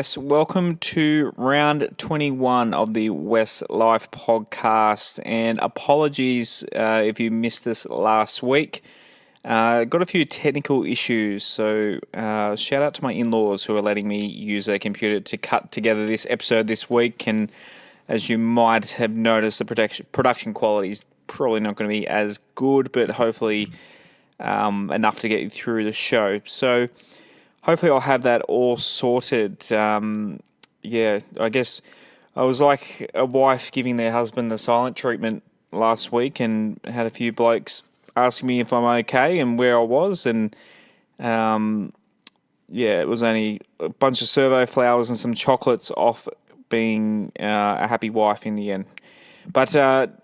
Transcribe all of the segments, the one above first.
Yes, welcome to round 21 of the WestsLife podcast. And apologies if you missed this last week. Got a few technical issues, so shout out to my in-laws who are letting me use their computer to cut together this episode this week. And as you might have noticed, the production quality is probably not going to be as good, but hopefully enough to get you through the show. So hopefully I'll have that all sorted. I guess I was like a wife giving their husband the silent treatment last week and had a few blokes asking me if I'm okay and where I was. And it was only a bunch of servo flowers and some chocolates off being a happy wife in the end. But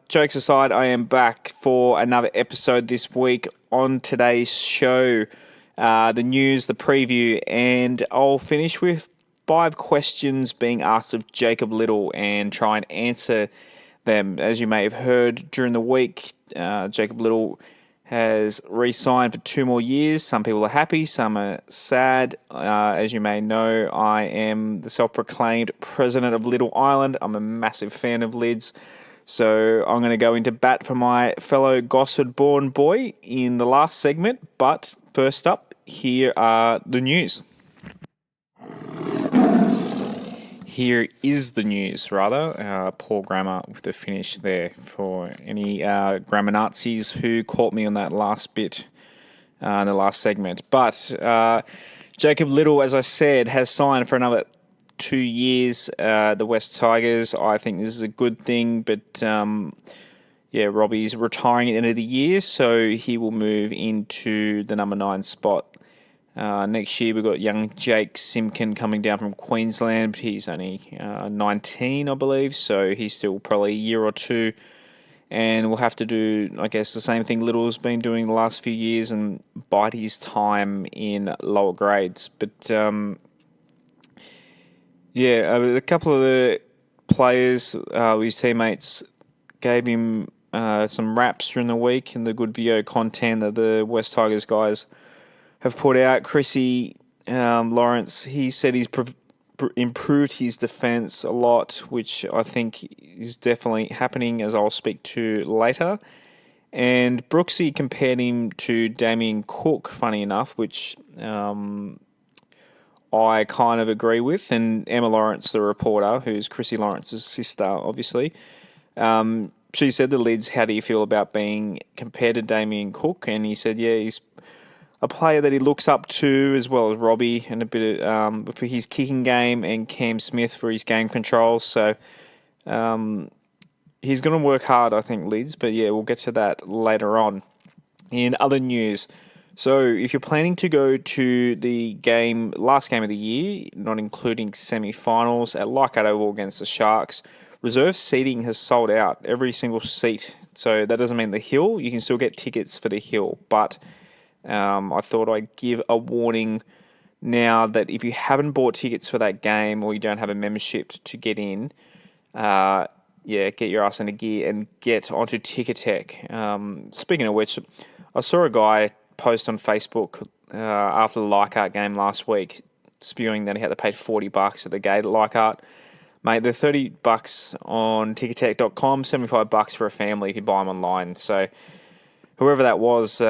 jokes aside, I am back for another episode this week. On today's show, the news, the preview, and I'll finish with 5 questions being asked of Jacob Liddle and try and answer them. As you may have heard during the week, Jacob Liddle has re-signed for 2 more years. Some people are happy, some are sad. As you may know, I am the self-proclaimed president of Liddle Island. I'm a massive fan of Lids. So I'm going to go into bat for my fellow Gosford-born boy in the last segment. But first up, here are the news. Here is the news, rather. Poor grammar with the finish there for any grammar Nazis who caught me on that last bit in the last segment. But Jacob Liddle, as I said, has signed for another 2 years. The West Tigers, I think this is a good thing, but Robbie's retiring at the end of the year, so he will move into the number 9 spot. Next year we've got young Jake Simkin coming down from Queensland, but he's only 19, I believe, so he's still probably a year or two, and we'll have to do, I guess, the same thing Little's been doing the last few years and bide his time in lower grades. But a couple of the players, his teammates, gave him some raps during the week and the good video content that the West Tigers guys have put out. Chrissy Lawrence, he said he's improved his defence a lot, which I think is definitely happening, as I'll speak to later. And Brooksy compared him to Damien Cook, funny enough, which I kind of agree with. And Emma Lawrence, the reporter, who's Chrissy Lawrence's sister, obviously, she said to Lids, how do you feel about being compared to Damien Cook? And he said, he's a player that he looks up to, as well as Robbie, and a bit of, for his kicking game, and Cam Smith for his game control. So he's going to work hard, I think, Lids. But we'll get to that later on. In other news, so if you're planning to go to the last game of the year, not including semi-finals at Leichhardt Oval against the Sharks, reserve seating has sold out, every single seat. So that doesn't mean the Hill. You can still get tickets for the Hill, but I thought I'd give a warning now that if you haven't bought tickets for that game or you don't have a membership to get in, get your ass into gear and get onto Ticketek. Speaking of which, I saw a guy post on Facebook after the Leichhardt game last week spewing that he had to pay $40 at the gate at Leichhardt. Mate, they're $30 on Ticketek.com, $75 for a family if you buy them online. So whoever that was, get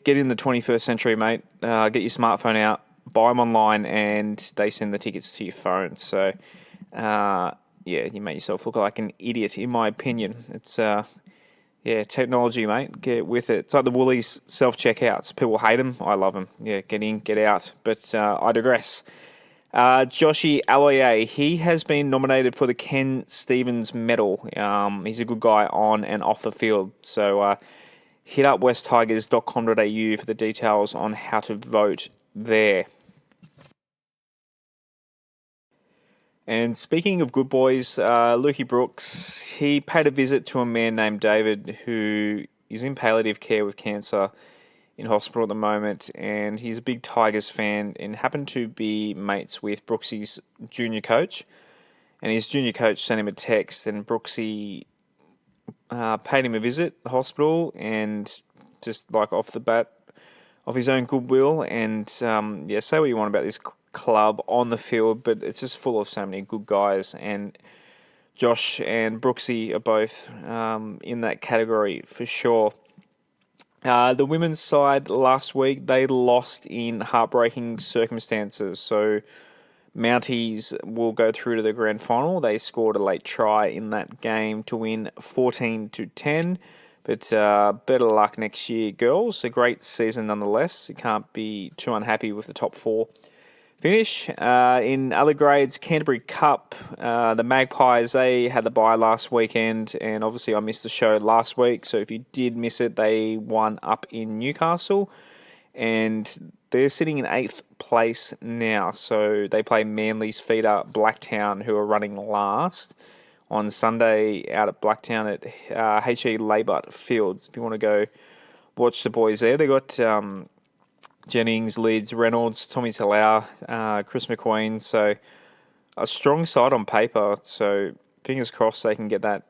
in the 21st century, mate. Get your smartphone out, buy them online, and they send the tickets to your phone. So, you make yourself look like an idiot, in my opinion. It's technology, mate. Get with it. It's like the Woolies self-checkouts. People hate them. I love them. Yeah, get in, get out. But I digress. Joshy Aloye, he has been nominated for the Ken Stevens Medal. He's a good guy on and off the field. So hit up westtigers.com.au for the details on how to vote there. And speaking of good boys, Lukey Brooks, he paid a visit to a man named David who is in palliative care with cancer in hospital at the moment, and he's a big Tigers fan and happened to be mates with Brooksy's junior coach. And his junior coach sent him a text, and Brooksy paid him a visit at the hospital, and just like off the bat, of his own goodwill, and say what you want about this club on the field, but it's just full of so many good guys, and Josh and Brooksy are both in that category for sure. The women's side last week, they lost in heartbreaking circumstances. So Mounties will go through to the grand final. They scored a late try in that game to win 14-10. But better luck next year, girls. A great season nonetheless. You can't be too unhappy with the top four finish. In other grades, Canterbury Cup, the Magpies, they had the bye last weekend, and obviously I missed the show last week, so if you did miss it, they won up in Newcastle, and they're sitting in 8th place now, so they play Manly's feeder Blacktown, who are running last on Sunday out at Blacktown at HE Laybutt Fields. If you want to go watch the boys there, they got Jennings, Leeds, Reynolds, Tommy Talau, Chris McQueen. So a strong side on paper. So fingers crossed they can get that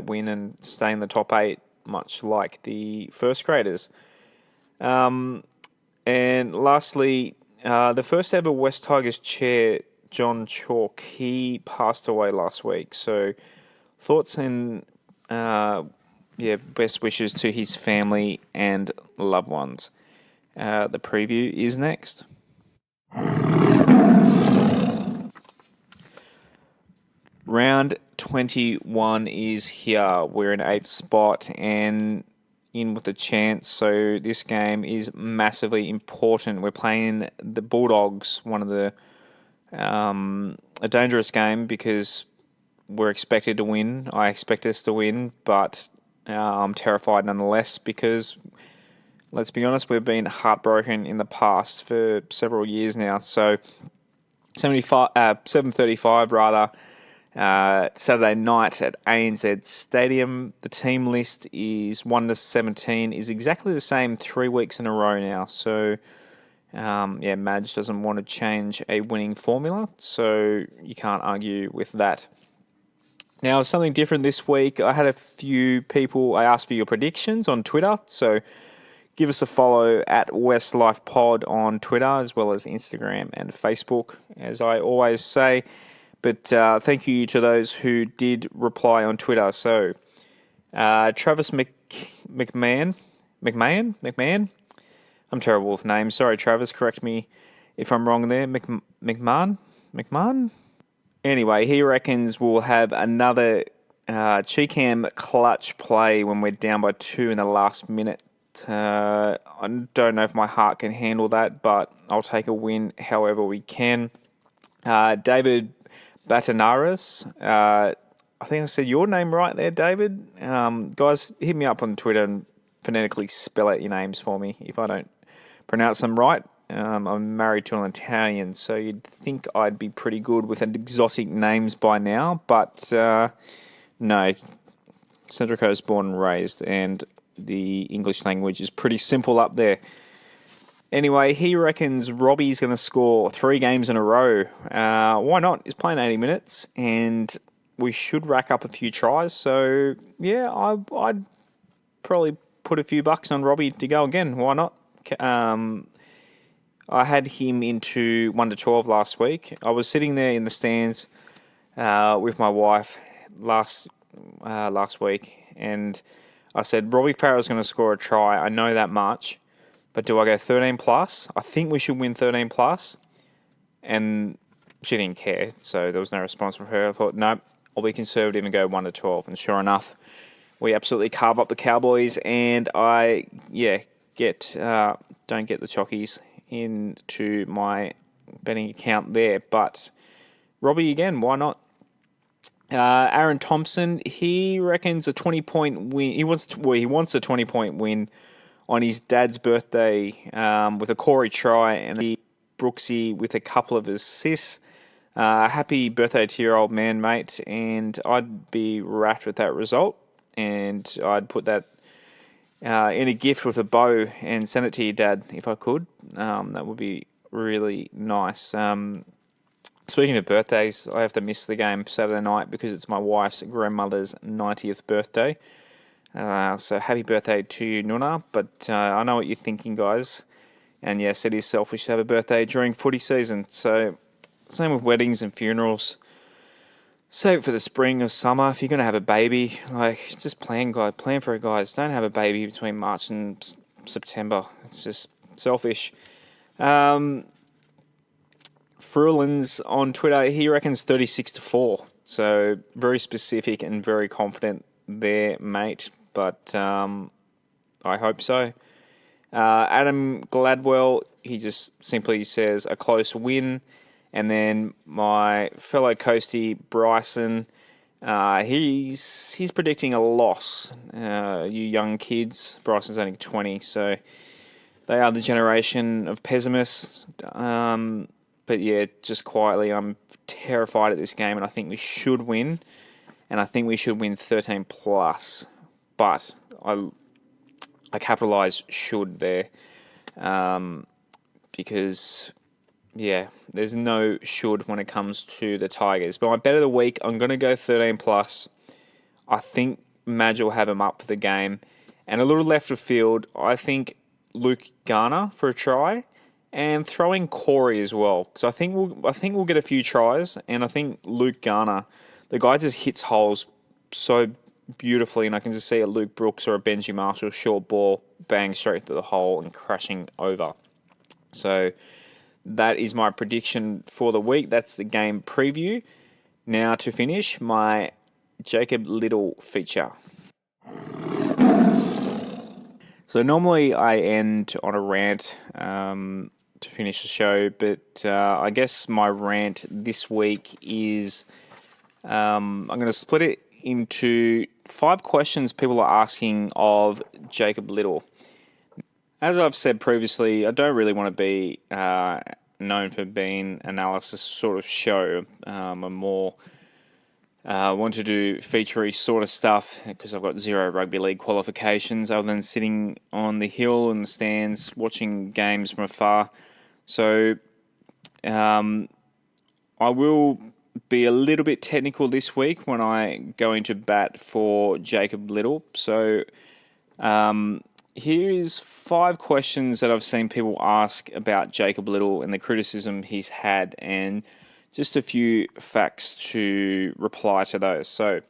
win and stay in the top 8, much like the first graders. And lastly, the first ever West Tigers chair, John Chalk, he passed away last week. So thoughts and best wishes to his family and loved ones. The preview is next. Round 21 is here. We're in 8th spot and in with a chance. So this game is massively important. We're playing the Bulldogs, one of the a dangerous game because we're expected to win. I expect us to win, but I'm terrified nonetheless because, let's be honest, we've been heartbroken in the past for several years now. So 7:35 rather, Saturday night at ANZ Stadium. The team list is 1-17, is exactly the same 3 weeks in a row now. So Madge doesn't want to change a winning formula, so you can't argue with that. Now, something different this week. I had a few people, I asked for your predictions on Twitter, so give us a follow at WestsLife Pod on Twitter, as well as Instagram and Facebook, as I always say. But thank you to those who did reply on Twitter. So, Travis McMahon? I'm terrible with names. Sorry, Travis, correct me if I'm wrong there. McMahon? Anyway, he reckons we'll have another Cheekham clutch play when we're down by 2 in the last minute. I don't know if my heart can handle that, but I'll take a win however we can. David Batanaris, I think I said your name right there, David. Guys, hit me up on Twitter and phonetically spell out your names for me if I don't pronounce them right. I'm married to an Italian, so you'd think I'd be pretty good with exotic names by now, but no. Central Coast born and raised, and the English language is pretty simple up there. Anyway, he reckons Robbie's going to score 3 games in a row. Why not? He's playing 80 minutes, and we should rack up a few tries. So, yeah, I'd probably put a few bucks on Robbie to go again. Why not? I had him into 1-12 last week. I was sitting there in the stands with my wife last week, and I said, Robbie Farah is going to score a try. I know that much. But do I go 13 plus? I think we should win 13 plus. And she didn't care, so there was no response from her. I thought, no, I'll be conservative and go 1-12. And sure enough, we absolutely carve up the Cowboys, and I don't get the chockies into my betting account there. But Robbie again, why not? Aaron Thompson, he reckons a 20-point win. He wants a 20-point win on his dad's birthday with a Corey try and Brooksy with a couple of assists. Happy birthday to your old man, mate. And I'd be wrapped with that result. And I'd put that in a gift with a bow and send it to your dad if I could. That would be really nice. Speaking of birthdays, I have to miss the game Saturday night because it's my wife's grandmother's 90th birthday. So happy birthday to you, Nuna. But I know what you're thinking, guys. And yes, it is selfish to have a birthday during footy season. So same with weddings and funerals. Save it for the spring or summer. If you're going to have a baby, just plan for it, guys. Don't have a baby between March and September. It's just selfish. Frulan's on Twitter. He reckons 36-4. So very specific and very confident there, mate. But I hope so. Adam Gladwell, he just simply says a close win. And then my fellow coastie, Bryson, he's predicting a loss. You young kids, Bryson's only 20, so they are the generation of pessimists. But yeah, just quietly, I'm terrified at this game, and I think we should win. And I think we should win 13 plus. But I capitalise should there, because yeah, there's no should when it comes to the Tigers. But my bet of the week, I'm going to go 13 plus. I think Madge will have him up for the game. And a little left of field, I think Luke Garner for a try, and throwing Corey as well, because I think we'll get a few tries. And I think Luke Garner, the guy just hits holes so beautifully, and I can just see a Luke Brooks or a Benji Marshall short ball bang straight through the hole and crashing over. So that is my prediction for the week. That's the game preview. Now to finish, my Jacob Liddle feature. So normally I end on a rant to finish the show, but I guess my rant this week is I'm going to split it into 5 questions people are asking of Jacob Liddle. As I've said previously, I don't really want to be known for being analysis sort of show. I'm more want to do featurey sort of stuff because I've got 0 rugby league qualifications other than sitting on the hill and the stands watching games from afar. So I will be a little bit technical this week when I go into bat for Jacob Liddle. So here is 5 questions that I've seen people ask about Jacob Liddle and the criticism he's had, and just a few facts to reply to those. So,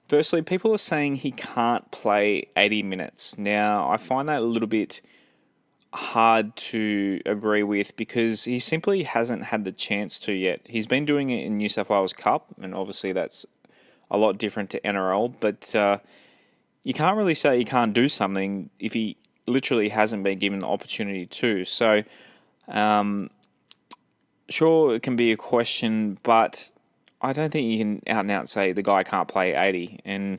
firstly, people are saying he can't play 80 minutes. Now, I find that a little bit hard to agree with because he simply hasn't had the chance to yet. He's been doing it in New South Wales Cup, and obviously that's a lot different to NRL, but you can't really say he can't do something if he literally hasn't been given the opportunity to. So, sure, it can be a question, but I don't think you can out and out say the guy can't play 80. And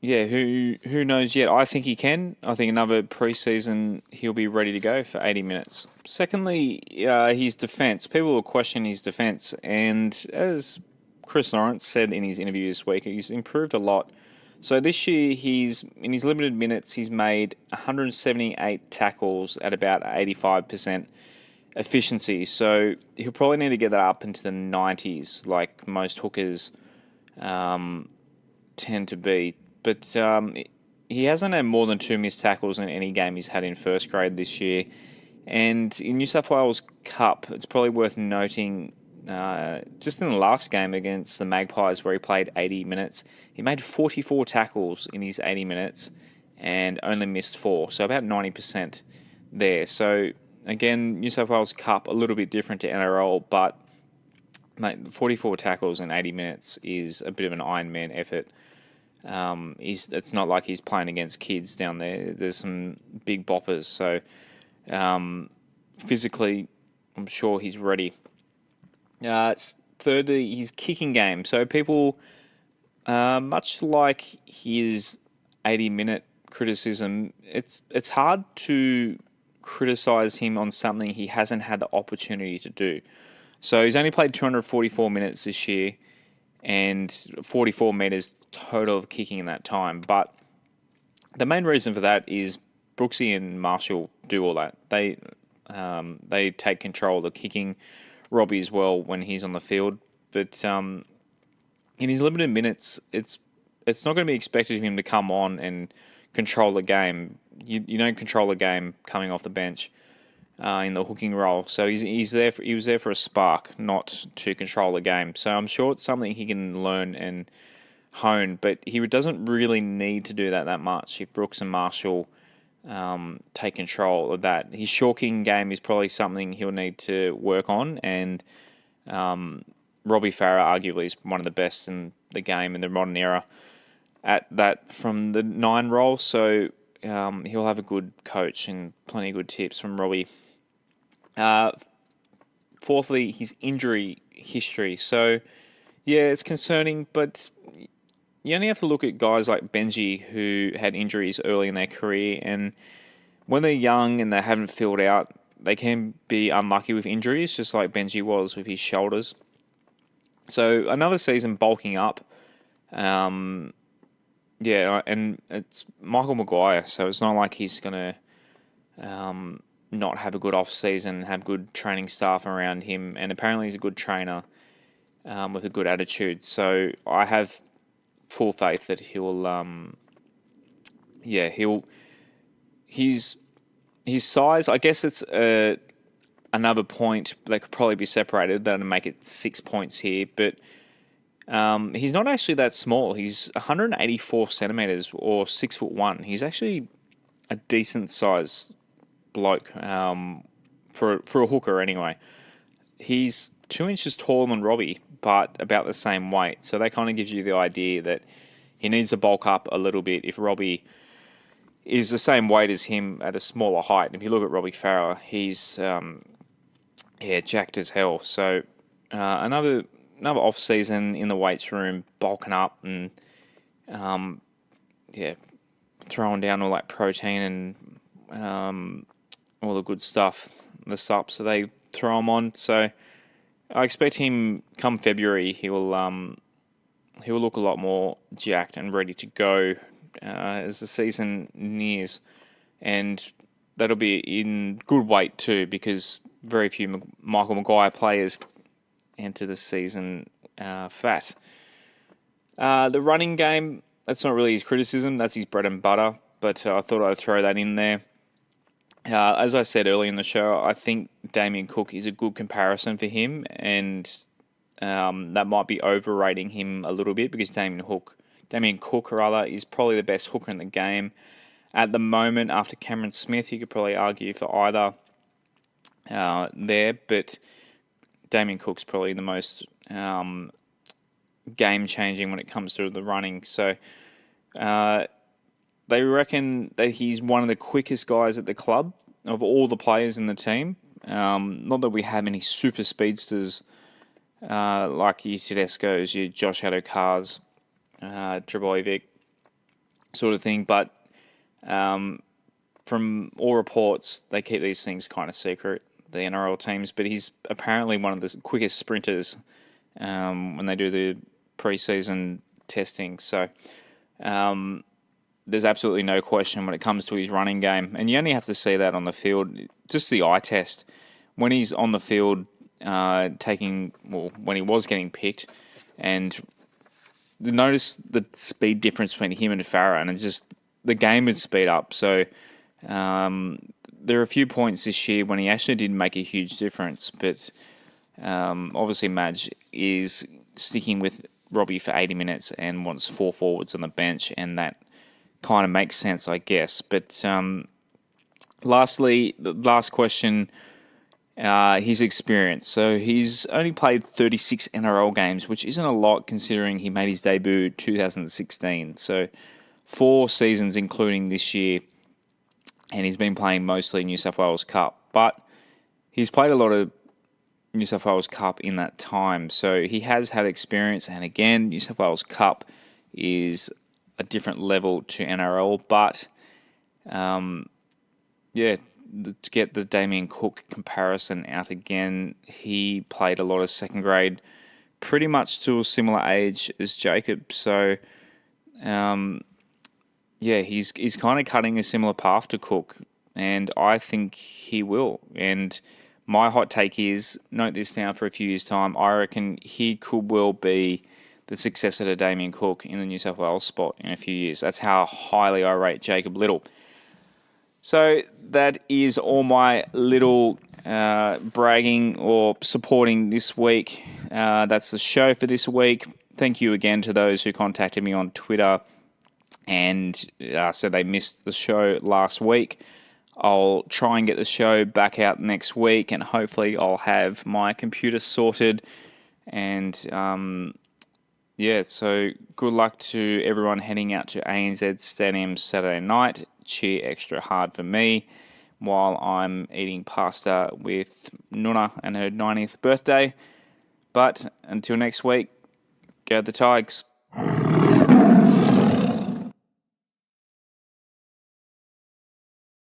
yeah, who knows yet? I think he can. I think another preseason he'll be ready to go for 80 minutes. Secondly, his defence. People will question his defence, and as Chris Lawrence said in his interview this week, he's improved a lot. So this year, in his limited minutes, he's made 178 tackles at about 85% efficiency. So he'll probably need to get that up into the 90s, like most hookers tend to be. But he hasn't had more than 2 missed tackles in any game he's had in first grade this year. And in New South Wales Cup, it's probably worth noting, just in the last game against the Magpies where he played 80 minutes, he made 44 tackles in his 80 minutes and only missed 4. So about 90% there. So again, New South Wales Cup, a little bit different to NRL, but mate, 44 tackles in 80 minutes is a bit of an Iron Man effort. It's not like he's playing against kids down there. There's some big boppers. So physically, I'm sure he's ready. Thirdly, his kicking game. So people, much like his 80-minute criticism, it's hard to criticise him on something he hasn't had the opportunity to do. So he's only played 244 minutes this year and 44 metres total of kicking in that time. But the main reason for that is Brooksy and Marshall do all that. They take control of the kicking. Robbie as well when he's on the field. But in his limited minutes, it's not going to be expected of him to come on and control the game. you don't control a game coming off the bench in the hooking role. So he was there for a spark, not to control the game. So I'm sure it's something he can learn and hone, but he doesn't really need to do that much if Brooks and Marshall take control of that. His short kicking game is probably something he'll need to work on, and Robbie Farah arguably is one of the best in the game in the modern era at that from the 9 role. So he'll have a good coach and plenty of good tips from Robbie. Fourthly, his injury history. So yeah, it's concerning, but you only have to look at guys like Benji who had injuries early in their career, and when they're young and they haven't filled out, they can be unlucky with injuries, just like Benji was with his shoulders. So another season bulking up. And it's Michael Maguire, so it's not like he's going to not have a good off-season, have good training staff around him, and apparently he's a good trainer with a good attitude. So I have full faith that his size, I guess it's another point that could probably be separated. That'll make it 6 points here, but he's not actually that small. He's 184 centimeters or 6'1". He's actually a decent size bloke for a hooker anyway. He's 2 inches taller than Robbie, but about the same weight. So that kind of gives you the idea that he needs to bulk up a little bit if Robbie is the same weight as him at a smaller height. And if you look at Robbie Farah, he's jacked as hell. So another off season in the weights room, bulking up and throwing down all that protein and all the good stuff, the sups that they throw him on. So I expect him come February, he will look a lot more jacked and ready to go as the season nears, and that'll be in good weight too, because very few Michael Maguire players enter the season fat. The running game, that's not really his criticism, that's his bread and butter, but I thought I'd throw that in there. As I said earlier in the show, I think Damien Cook is a good comparison for him, and that might be overrating him a little bit, because Damien Cook is probably the best hooker in the game at the moment. After Cameron Smith, you could probably argue for either there, but Damien Cook's probably the most game-changing when it comes to the running. So they reckon that he's one of the quickest guys at the club of all the players in the team. Not that we have any super speedsters like your Tedesco's, your Josh Adokars, Trebojevic sort of thing, but from all reports, they keep these things kind of secret, the NRL teams, but he's apparently one of the quickest sprinters when they do the pre-season testing. So there's absolutely no question when it comes to his running game, and you only have to see that on the field, just the eye test. When he's on the field when he was getting picked, and notice the speed difference between him and Farah, and it's just the game would speed up. So there are a few points this year when he actually did make a huge difference, but obviously Madge is sticking with Robbie for 80 minutes and wants 4 forwards on the bench, and that kind of makes sense, I guess. But lastly, the last question, his experience. So he's only played 36 NRL games, which isn't a lot considering he made his debut 2016. So 4 seasons, including this year, and he's been playing mostly New South Wales Cup. But he's played a lot of New South Wales Cup in that time, so he has had experience. And again, New South Wales Cup is a different level to NRL, but to get the Damien Cook comparison out again, he played a lot of second grade, pretty much to a similar age as Jacob. So, he's kind of cutting a similar path to Cook, and I think he will. And my hot take is, note this down for a few years' time, I reckon he could well be the successor to Damien Cook in the New South Wales spot in a few years. That's how highly I rate Jacob Liddle. So that is all my little bragging or supporting this week. That's the show for this week. Thank you again to those who contacted me on Twitter and said they missed the show last week. I'll try and get the show back out next week, and hopefully I'll have my computer sorted. And so good luck to everyone heading out to ANZ Stadium Saturday night. Cheer extra hard for me while I'm eating pasta with Nuna and her 90th birthday. But until next week, go the Tigers.